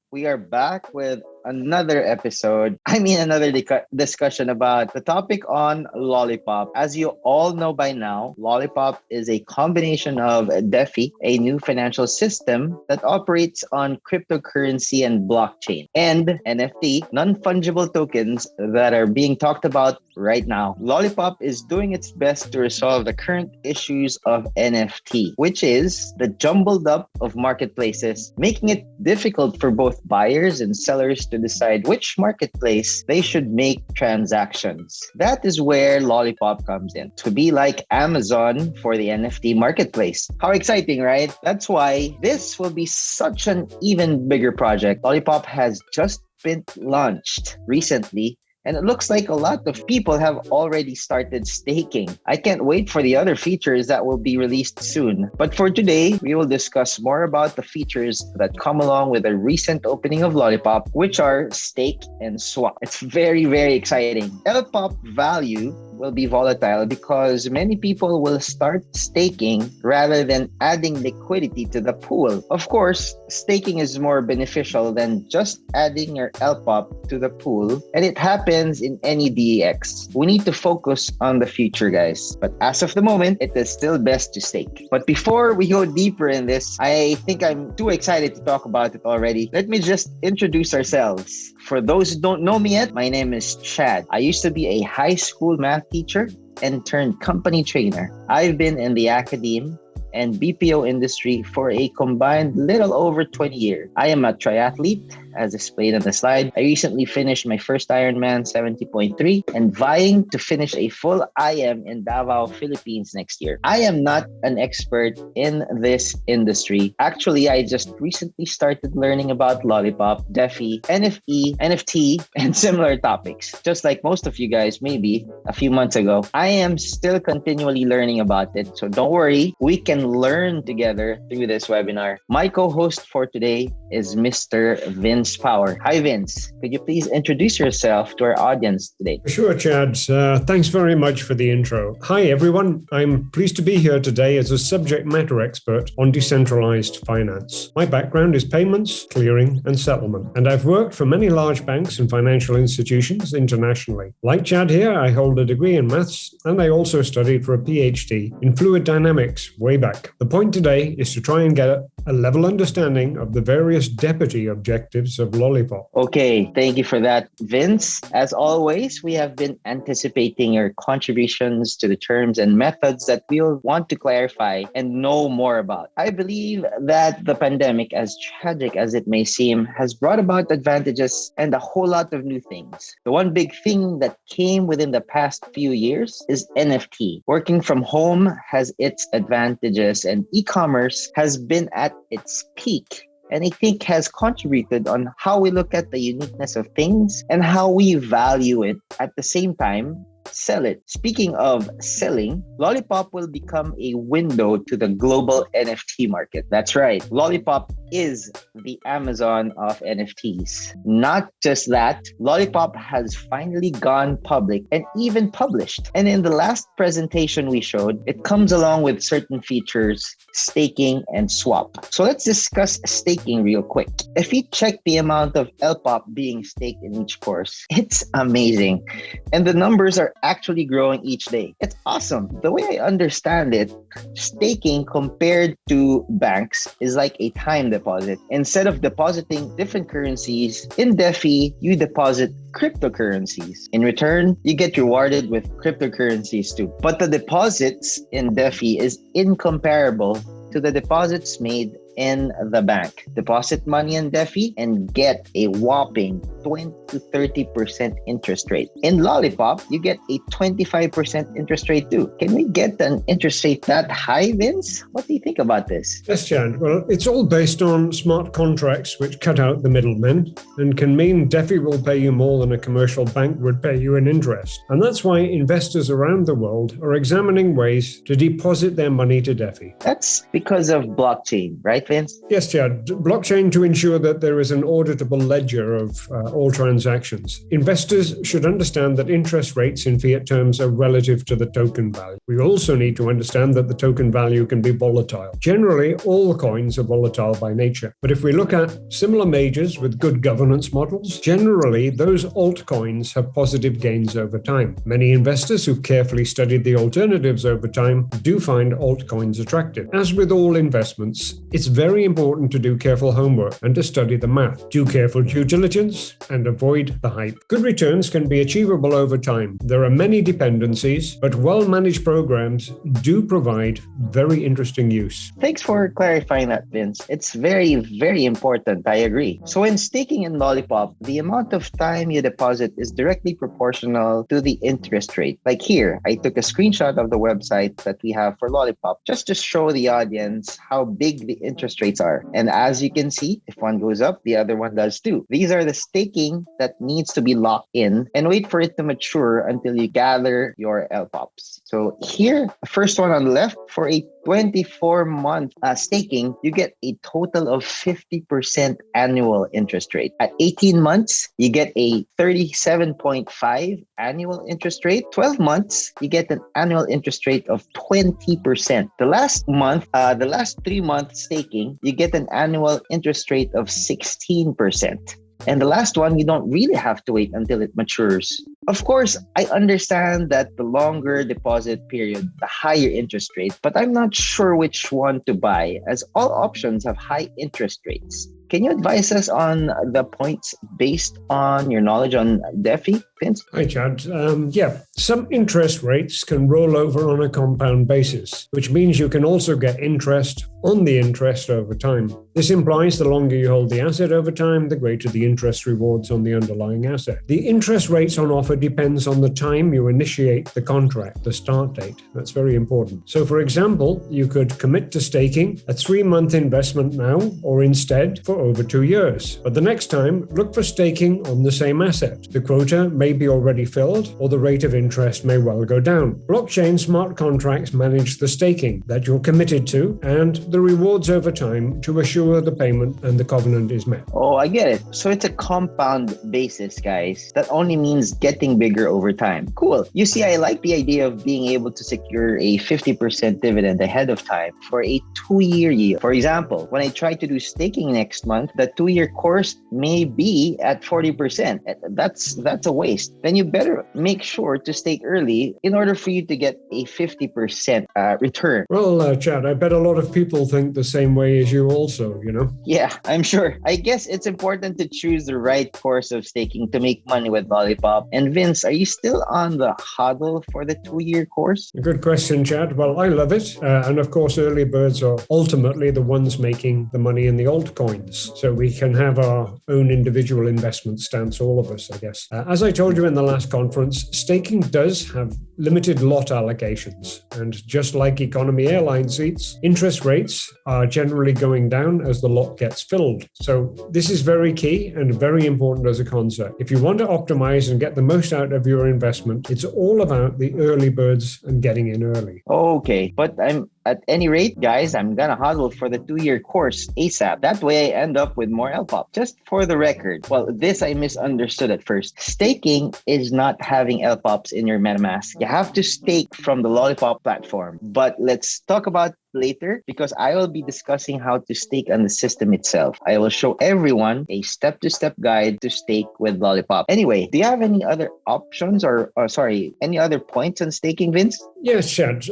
We are back with another episode. Another discussion about the topic on Lollipop. As you all know by now, Lollipop is a combination of DeFi, a new financial system that operates on cryptocurrency and blockchain, and NFT, non fungible tokens that are being talked about right now. Lollipop is doing its best to resolve the current issues of NFT, which is the jumbled up of marketplaces, making it difficult for both buyers and sellers to decide which marketplace they should make transactions. That is where Lollipop comes in, to be like Amazon for the NFT marketplace. How exciting, right? That's why this will be such an even bigger project. Lollipop has just been launched recently, and it looks like a lot of people have already started staking. I can't wait for the other features that will be released soon. But for today, we will discuss more about the features that come along with the recent opening of Lollipop, which are stake and swap. It's very, very exciting. LPOP value will be volatile because many people will start staking rather than adding liquidity to the pool. Of course, staking is more beneficial than just adding your LPOP to the pool, and it happens in any DEX. We need to focus on the future, guys. But as of the moment, it is still best to stake. But before we go deeper in this, I think I'm too excited to talk about it already. Let me just introduce ourselves. For those who don't know me yet, my name is Chad. I used to be a high school math teacher and turned company trainer. I've been in the academe and BPO industry for a combined little over 20 years. I am a triathlete, as displayed on the slide. I recently finished my first Ironman 70.3 and vying to finish a full IM in Davao, Philippines next year. I am not an expert in this industry. Actually, I just recently started learning about Lollipop, DeFi, NFT, and similar topics. Just like most of you guys, maybe a few months ago. I am still continually learning about it. So don't worry, we can learn together through this webinar. My co-host for today is Mr. Vince Power. Hi, Vince. Could you please introduce yourself to our audience today? Sure, Chad. Thanks very much for the intro. Hi, everyone. I'm pleased to be here today as a subject matter expert on decentralized finance. My background is payments, clearing, and settlement, and I've worked for many large banks and financial institutions internationally. Like Chad here, I hold a degree in maths, and I also studied for a PhD in fluid dynamics way back. The point today is to try and get a level understanding of the various deputy objectives of Lollipop. Okay, thank you for that, Vince. As always, we have been anticipating your contributions to the terms and methods that we'll want to clarify and know more about. I believe that the pandemic, as tragic as it may seem, has brought about advantages and a whole lot of new things. The one big thing that came within the past few years is NFT. Working from home has its advantages, and e-commerce has been at its peak, and I think has contributed on how we look at the uniqueness of things and how we value it. At the same time, sell it. Speaking of selling, Lollipop will become a window to the global NFT market. That's right. Lollipop is the Amazon of NFTs. Not just that, Lollipop has finally gone public and even published. And in the last presentation we showed, it comes along with certain features, staking and swap. So let's discuss staking real quick. If you check the amount of LPOP being staked in each course, it's amazing. And the numbers are actually growing each day. It's awesome. The way I understand it, staking compared to banks is like a time deposit. Instead of depositing different currencies in DeFi, you deposit cryptocurrencies. In return, you get rewarded with cryptocurrencies too. But the deposits in DeFi is incomparable to the deposits made in the bank. Deposit money in DeFi and get a whopping 20 to 30% interest rate. In Lollipop, you get a 25% interest rate too. Can we get an interest rate that high, Vince? What do you think about this? Yes, Chad. Well, it's all based on smart contracts which cut out the middlemen and can mean DeFi will pay you more than a commercial bank would pay you in interest. And that's why investors around the world are examining ways to deposit their money to DeFi. That's because of blockchain, right, Vince? Yes, Chad. Blockchain to ensure that there is an auditable ledger of all transactions. Investors should understand that interest rates in fiat terms are relative to the token value. We also need to understand that the token value can be volatile. Generally, all coins are volatile by nature. But if we look at similar majors with good governance models, generally those altcoins have positive gains over time. Many investors who've carefully studied the alternatives over time do find altcoins attractive. As with all investments, it's very important to do careful homework and to study the math. Do careful due diligence and avoid the hype. Good returns can be achievable over time. There are many dependencies, but well-managed programs do provide very interesting use. Thanks for clarifying that, Vince. It's very, very important. I agree. So when staking in Lollipop, the amount of time you deposit is directly proportional to the interest rate. Like here, I took a screenshot of the website that we have for Lollipop just to show the audience how big the interest rates are. And as you can see, if one goes up, the other one does too. These are the staking that needs to be locked in and wait for it to mature until you gather your LPOPs. So here, the first one on the left, for a 24-month staking, you get a total of 50% annual interest rate. At 18 months, you get a 37.5 annual interest rate. 12 months, you get an annual interest rate of 20%. The last 3-month staking, you get an annual interest rate of 16%. And the last one, you don't really have to wait until it matures. Of course, I understand that the longer deposit period, the higher interest rate, but I'm not sure which one to buy, as all options have high interest rates. Can you advise us on the points based on your knowledge on DeFi, Vince? Hi, Chad. Some interest rates can roll over on a compound basis, which means you can also get interest on the interest over time. This implies the longer you hold the asset over time, the greater the interest rewards on the underlying asset. The interest rates on offer depends on the time you initiate the contract, the start date. That's very important. So, for example, you could commit to staking a 3-month investment now, or instead for over 2 years. But the next time, look for staking on the same asset. The quota may be already filled, or the rate of interest may well go down. Blockchain smart contracts manage the staking that you're committed to and the rewards over time to assure the payment and the covenant is met. Oh, I get it. So it's a compound basis, guys. That only means getting bigger over time. Cool. You see, I like the idea of being able to secure a 50% dividend ahead of time for a 2-year yield. For example, when I try to do staking next month, the 2-year course may be at 40%. That's a waste. Then you better make sure to stake early in order for you to get a 50% return. Well, Chad, I bet a lot of people think the same way as you also, you know? Yeah, I'm sure. I guess it's important to choose the right course of staking to make money with Lollipop. And Vince, are you still on the hodl for the 2-year course? Good question, Chad. Well, I love it. And of course, early birds are ultimately the ones making the money in the altcoins. So we can have our own individual investment stance, all of us, I guess. As I told you in the last conference, staking does have limited lot allocations. And just like economy airline seats, interest rates are generally going down as the lot gets filled. So this is very key and very important as a concept. If you want to optimize and get the most out of your investment, it's all about the early birds and getting in early. Okay, but at any rate, guys, I'm gonna hodl for the 2-year course ASAP. That way I end up with more LPOP. Just for the record, well, this I misunderstood at first. Staking is not having LPOPs in your MetaMask. You have to stake from the Lollipop platform. But let's talk about later, because I will be discussing how to stake on the system itself. I will show everyone a step-to-step guide to stake with Lollipop. Anyway, do you have any other options or any other points on staking, Vince? Yes, Chad.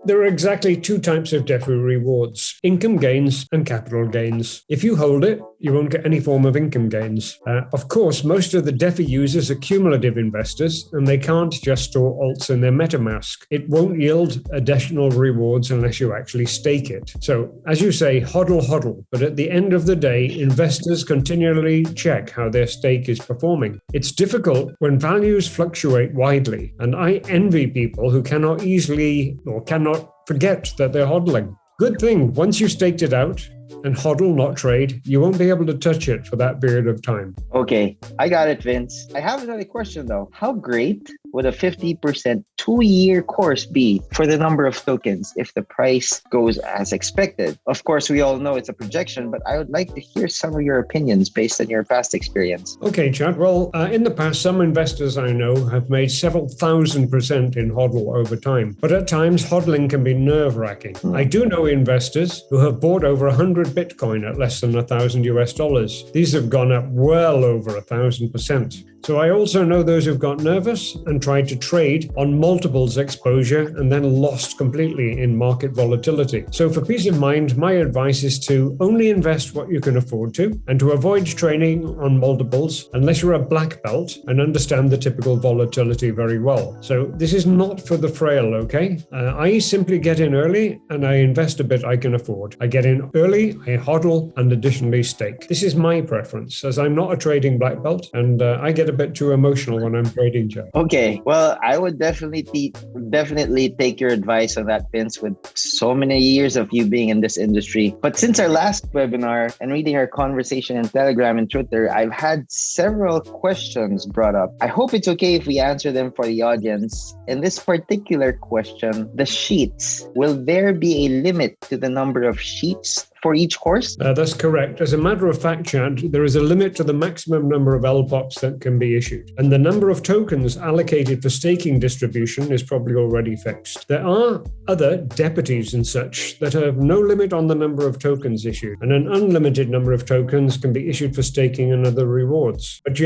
There are exactly 2 types of DeFi rewards: income gains and capital gains. If you hold it, you won't get any form of income gains. Of course, most of the DeFi users are cumulative investors, and they can't just store alts in their MetaMask. It won't yield additional rewards unless you actually stake it. So, as you say, hodl, but at the end of the day, investors continually check how their stake is performing. It's difficult when values fluctuate widely, and I envy people who cannot easily or cannot forget that they're hodling. Good thing, once you staked it out, and hodl, not trade, you won't be able to touch it for that period of time. Okay, I got it, Vince. I have another question though. How great would a 50% 2-year course be for the number of tokens if the price goes as expected? Of course, we all know it's a projection, but I would like to hear some of your opinions based on your past experience. Okay, Chad. Well, in the past, some investors I know have made several thousand% in hodl over time. But at times, hodling can be nerve-wracking. I do know investors who have bought over 100 Bitcoin at less than $1,000. These have gone up well over 1,000%. So I also know those who've got nervous and tried to trade on multiples exposure and then lost completely in market volatility. So for peace of mind, my advice is to only invest what you can afford to and to avoid trading on multiples unless you're a black belt and understand the typical volatility very well. So this is not for the frail, okay? I simply get in early and I invest a bit I can afford. I get in early, I hodl, and additionally stake. This is my preference as I'm not a trading black belt and I get a bit too emotional when I'm trading, Joe. Okay, well, I would definitely take your advice on that, Vince, with so many years of you being in this industry. But since our last webinar and reading our conversation in Telegram and Twitter, I've had several questions brought up. I hope it's okay if we answer them for the audience. In this particular question, the sheets, will there be a limit to the number of sheets for each course? That's correct. As a matter of fact, Chad, there is a limit to the maximum number of LPOPs that can be issued. And the number of tokens allocated for staking distribution is probably already fixed. There are other deputies and such that have no limit on the number of tokens issued, and an unlimited number of tokens can be issued for staking and other rewards. But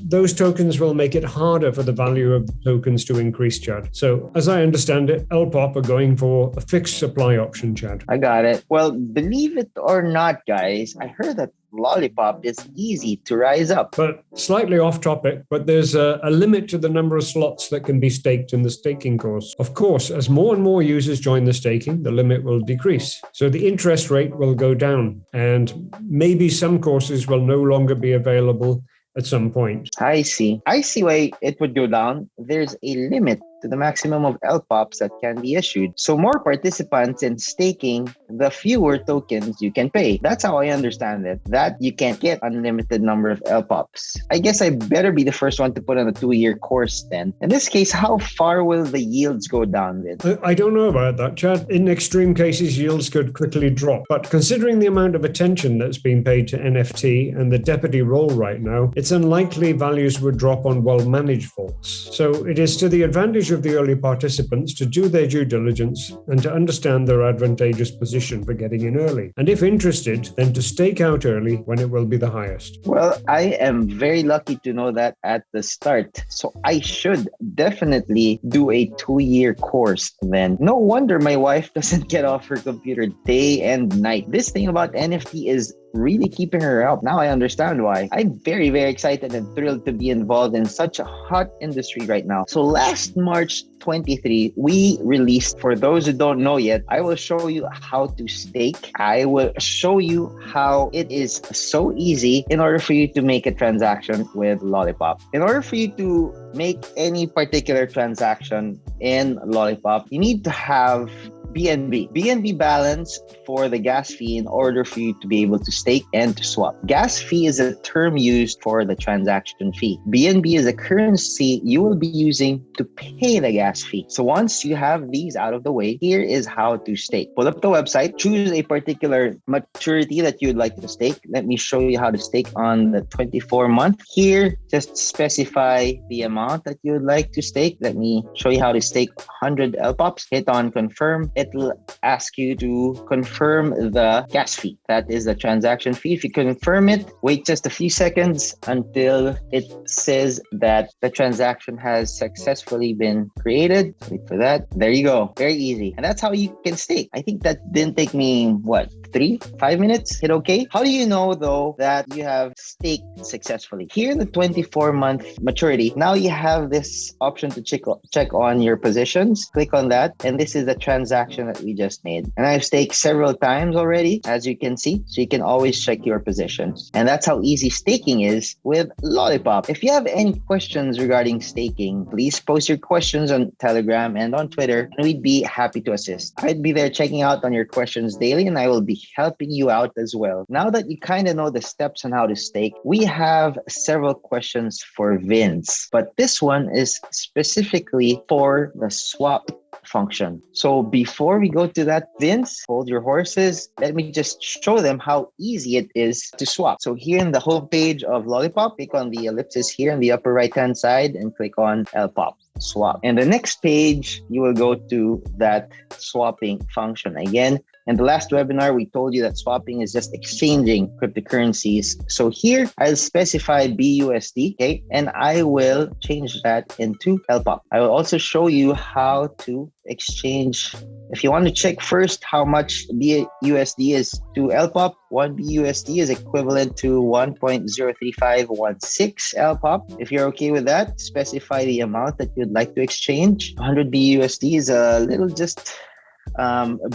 those tokens will make it harder for the value of the tokens to increase, Chad. So as I understand it, LPOP are going for a fixed supply option, Chad. I got it. Well, believe it or not, guys, I heard that LOLLIPOP is easy to rise up. But slightly off topic, but there's a limit to the number of slots that can be staked in the staking course. Of course, as more and more users join the staking, the limit will decrease. So the interest rate will go down, and maybe some courses will no longer be available at some point. I see why it would go down. There's a limit to the maximum of LPOPs that can be issued. So more participants in staking, the fewer tokens you can pay. That's how I understand it. That you can't get unlimited number of LPOPs. I guess I better be the first one to put on a 2-year course then. In this case, how far will the yields go down with? I don't know about that, Chad. In extreme cases, yields could quickly drop. But considering the amount of attention that's being paid to NFT and the deputy role right now, it's unlikely values would drop on well-managed vaults. So it is to the advantage of the early participants to do their due diligence and to understand their advantageous position for getting in early. And if interested, then to stake out early when it will be the highest. Well, I am very lucky to know that at the start. So I should definitely do a 2-year course then. No wonder my wife doesn't get off her computer day and night. This thing about NFT is really keeping her up. Now I understand why. I'm very, very excited and thrilled to be involved in such a hot industry right now. So last March 23, we released, for those who don't know yet, I will show you how to stake. I will show you how it is so easy in order for you to make a transaction with LOLLIPOP. In order for you to make any particular transaction in LOLLIPOP, you need to have BNB balance for the gas fee in order for you to be able to stake and to swap. Gas fee is a term used for the transaction fee. BNB is a currency you will be using to pay the gas fee. So once you have these out of the way, here is how to stake. Pull up the website, choose a particular maturity that you'd like to stake. Let me show you how to stake on the 24-month. Here, just specify the amount that you would like to stake. Let me show you how to stake 100 LPOPs. Hit on confirm. It'll ask you to confirm the gas fee. That is the transaction fee. If you confirm it, wait just a few seconds until it says that the transaction has successfully been created. Wait for that. There you go. Very easy. And that's how you can stake. I think that didn't take me, 3-5 minutes? Hit okay. How do you know though that you have staked successfully? Here, the 24-month maturity. Now you have this option to check on your positions. Click on that. And this is the transaction that we just made. And I've staked several times already, as you can see. So you can always check your positions. And that's how easy staking is with LOLLIPOP. If you have any questions regarding staking, please post your questions on Telegram and on Twitter, and we'd be happy to assist. I'd be there checking out on your questions daily, and I will be be helping you out as well. Now that you kind of know the steps on how to stake, we have several questions for Vince, but this one is specifically for the swap function. So before we go to that, Vince, hold your horses. Let me just show them how easy it is to swap. So here in the home page of LOLLIPOP, click on the ellipsis here in the upper right hand side and click on LPOP. Swap. And the next page, you will go to that swapping function. Again, in the last webinar, we told you that swapping is just exchanging cryptocurrencies. So here, I'll specify BUSD, okay? And I will change that into LPOP. I will also show you how to exchange. If you want to check first how much BUSD is to LPOP, 1 BUSD is equivalent to 1.03516 LPOP. If you're okay with that, specify the amount that you'd like to exchange. 100 BUSD is a little just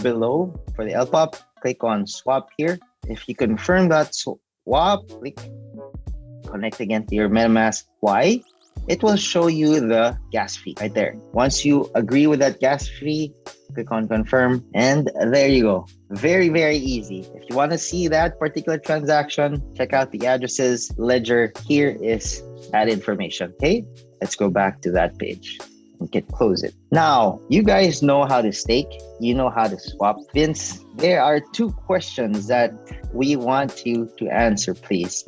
below for the LPOP. Click on swap here. If you confirm that swap, click connect again to your MetaMask Y. It will show you the gas fee right there. Once you agree with that gas fee, click on confirm, and there you go. Very, very easy. If you want to see that particular transaction, check out the addresses ledger. Here is that information. Okay, let's go back to that page. We can close it. Now, you guys know how to stake. You know how to swap. Vince, there are two questions that we want you to answer, please.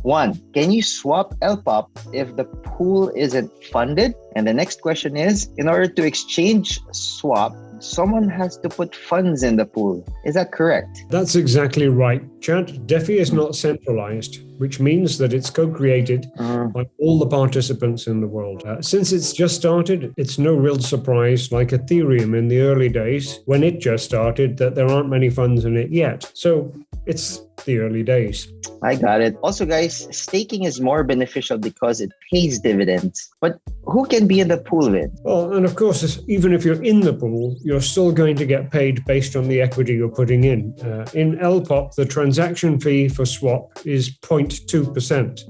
One, can you swap LPOP if the pool isn't funded? And the next question is, in order to exchange swap, someone has to put funds in the pool. Is that correct? That's exactly right, Chad. DeFi is not centralized, which means that it's co-created by all the participants in the world. Since it's just started, it's no real surprise, like Ethereum in the early days, when it just started, that there aren't many funds in it yet. So it's the early days. I got it. Also, guys, staking is more beneficial because it pays dividends. But who can be in the pool then? Well, and of course, even if you're in the pool, you're still going to get paid based on the equity you're putting in. In LPOP, the transaction fee for swap is 0.2%.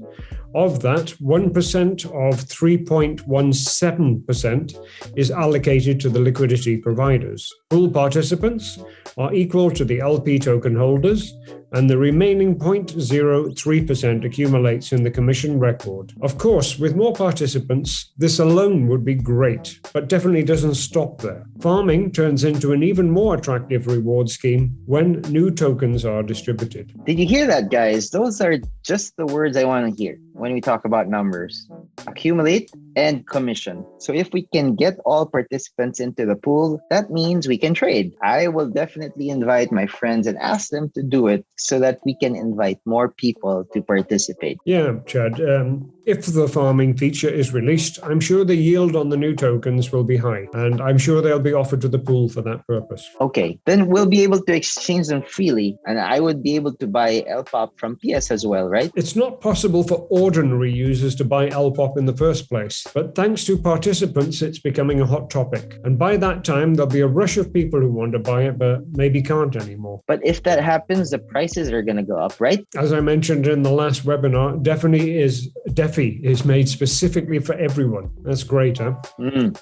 Of that, 1% of 3.17% is allocated to the liquidity providers. Pool participants are equal to the LP token holders, and the remaining 0.03% accumulates in the commission record. Of course, with more participants, this alone would be great, but definitely doesn't stop there. Farming turns into an even more attractive reward scheme when new tokens are distributed. Did you hear that, guys? Those are just the words I want to hear when we talk about numbers. Accumulate and commission. So if we can get all participants into the pool, that means we can trade. I will definitely invite my friends and ask them to do it so that we can invite more people to participate. Yeah, Chad. If the farming feature is released, I'm sure the yield on the new tokens will be high, and I'm sure they'll be offered to the pool for that purpose. Okay, then we'll be able to exchange them freely, and I would be able to buy LPOP from PS as well, right? It's not possible for ordinary users to buy LPOP in the first place, but thanks to participants, it's becoming a hot topic. And by that time, there'll be a rush of people who want to buy it, but maybe can't anymore. But if that happens, the prices are going to go up, right? As I mentioned in the last webinar, DeFi is made specifically for everyone. That's great, huh?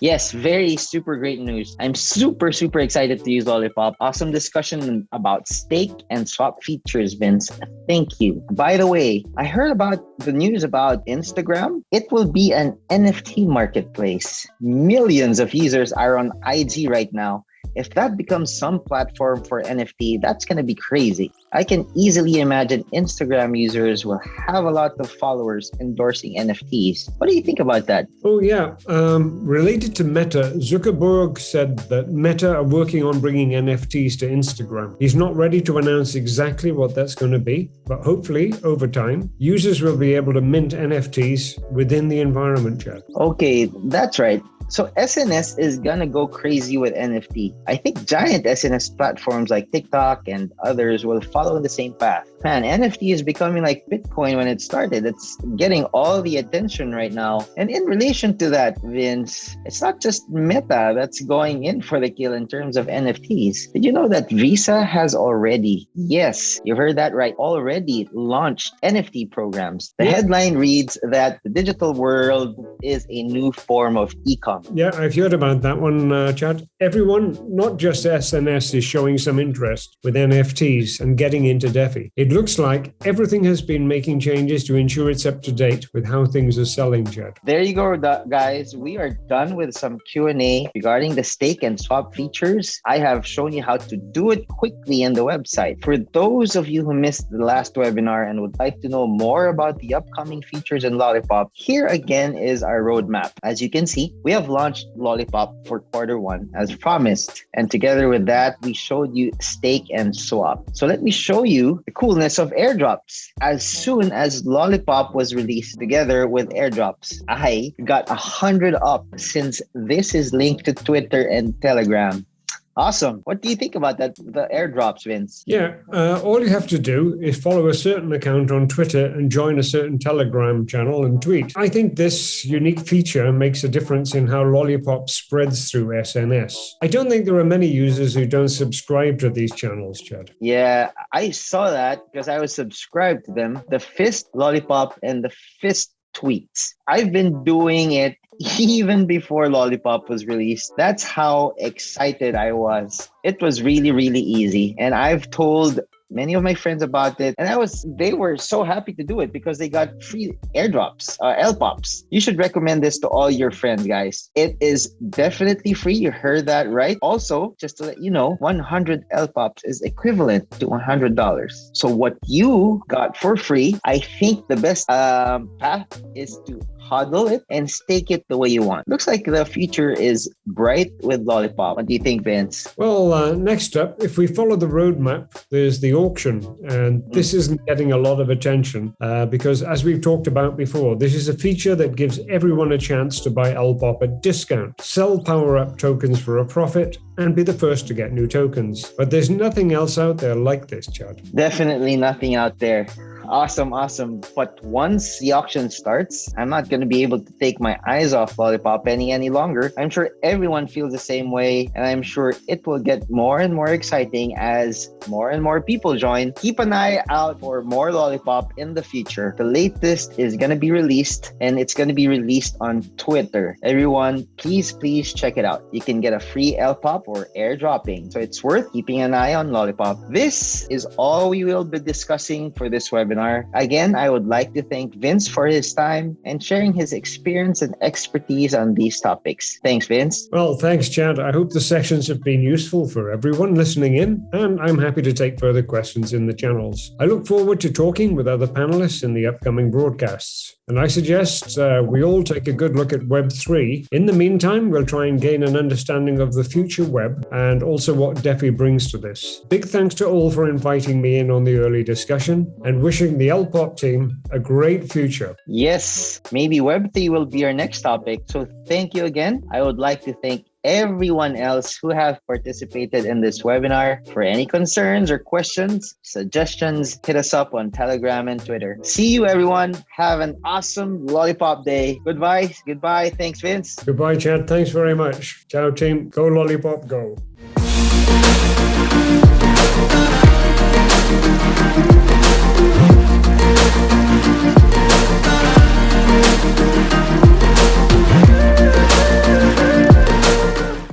Yes, very super great news. I'm super excited to use LOLLIPOP. Awesome discussion about stake and swap features, Vince. Thank you. By the way, I heard about the news about Instagram. It will be an NFT marketplace. Millions of users are on IG right now. If that becomes some platform for NFT, that's going to be crazy. I can easily imagine Instagram users will have a lot of followers endorsing NFTs. What do you think about that? Oh, yeah. Related to Meta, Zuckerberg said that Meta are working on bringing NFTs to Instagram. He's not ready to announce exactly what that's going to be, but hopefully, over time, users will be able to mint NFTs within the environment, Chad. Okay, that's right. So SNS is gonna go crazy with NFT. I think giant SNS platforms like TikTok and others will follow the same path. Man, NFT is becoming like Bitcoin when it started. It's getting all the attention right now. And in relation to that, Vince, it's not just Meta that's going in for the kill in terms of NFTs. Did you know that Visa has already, yes, you heard that right, already launched NFT programs? The headline reads that the digital world is a new form of e-com. Yeah, I've heard about that one, Chad. Everyone, not just SNS, is showing some interest with NFTs and getting into DeFi. It looks like everything has been making changes to ensure it's up to date with how things are selling, Chad. There you go, guys. We are done with some Q&A regarding the stake and swap features. I have shown you how to do it quickly in the website. For those of you who missed the last webinar and would like to know more about the upcoming features in Lollipop, here again is our roadmap. As you can see, we have launched Lollipop for Q1 as promised. And together with that, we showed you stake and swap. So let me show you the coolness of airdrops. As soon as Lollipop was released together with airdrops, I got 100 up since this is linked to Twitter and Telegram. Awesome. What do you think about that, the airdrops, Vince? Yeah, all you have to do is follow a certain account on Twitter and join a certain Telegram channel and tweet. I think this unique feature makes a difference in how Lollipop spreads through SNS. I don't think there are many users who don't subscribe to these channels, Chad. Yeah, I saw that because I was subscribed to them. The Fist Lollipop and the Fist tweets. I've been doing it even before Lollipop was released. That's how excited I was. It was really, really easy. And I've told many of my friends about it, and they were so happy to do it because they got free airdrops, LPOPs. You should recommend this to all your friends, guys. It is definitely free. You heard that right. Also, just to let you know, 100 LPOPs is equivalent to $100. So what you got for free, I think the best path is to hodl it and stake it the way you want. Looks like the future is bright with Lollipop. What do you think, Vince? Well, next up, if we follow the roadmap, there's the auction. And this isn't getting a lot of attention because, as we've talked about before, this is a feature that gives everyone a chance to buy LPOP at discount, sell power-up tokens for a profit, and be the first to get new tokens. But there's nothing else out there like this, Chad. Definitely nothing out there. Awesome. But once the auction starts, I'm not going to be able to take my eyes off Lollipop any longer. I'm sure everyone feels the same way, and I'm sure it will get more and more exciting as more and more people join. Keep an eye out for more Lollipop in the future. The latest is going to be released, and it's going to be released on Twitter. Everyone, please check it out. You can get a free LPOP or airdropping, so it's worth keeping an eye on Lollipop. This is all we will be discussing for this webinar. Again, I would like to thank Vince for his time and sharing his experience and expertise on these topics. Thanks, Vince. Well, thanks, Chad. I hope the sessions have been useful for everyone listening in, and I'm happy to take further questions in the channels. I look forward to talking with other panelists in the upcoming broadcasts. And I suggest we all take a good look at Web3. In the meantime, we'll try and gain an understanding of the future web and also what DeFi brings to this. Big thanks to all for inviting me in on the early discussion and wishing the LPOP team a great future. Yes, maybe Web3 will be our next topic. So thank you again. I would like to thank everyone else who have participated in this webinar. For any concerns or questions, suggestions, hit us up on Telegram and Twitter. See you, everyone. Have an awesome Lollipop day. Goodbye. Thanks, Vince. Goodbye, Chad. Thanks very much. Ciao, team. Go Lollipop, go.